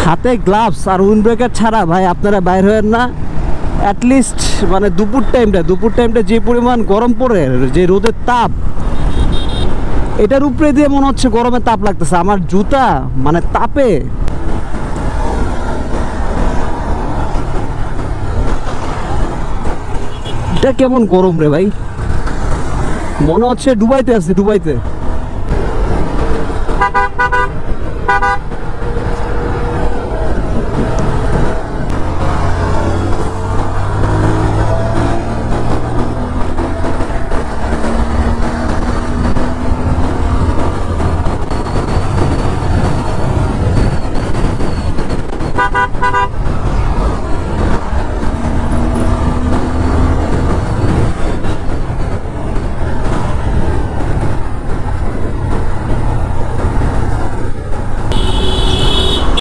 হাতে গ্লাভস আর wind breaker ছাড়া ভাই আপনারা বাইর হয়েন না। অ্যাটলিস্ট মানে দুপুর টাইমটা যে পরিমাণ গরম পড়ে, যে রোদের তাপ, এটার উপরে দিয়ে মনে হচ্ছে গরমের তাপ লাগতেছে। আমার জুতা মানে তাপে, এটা কেমন গরম রে ভাই, মনে হচ্ছে দুবাইতে আছি, দুবাইতে।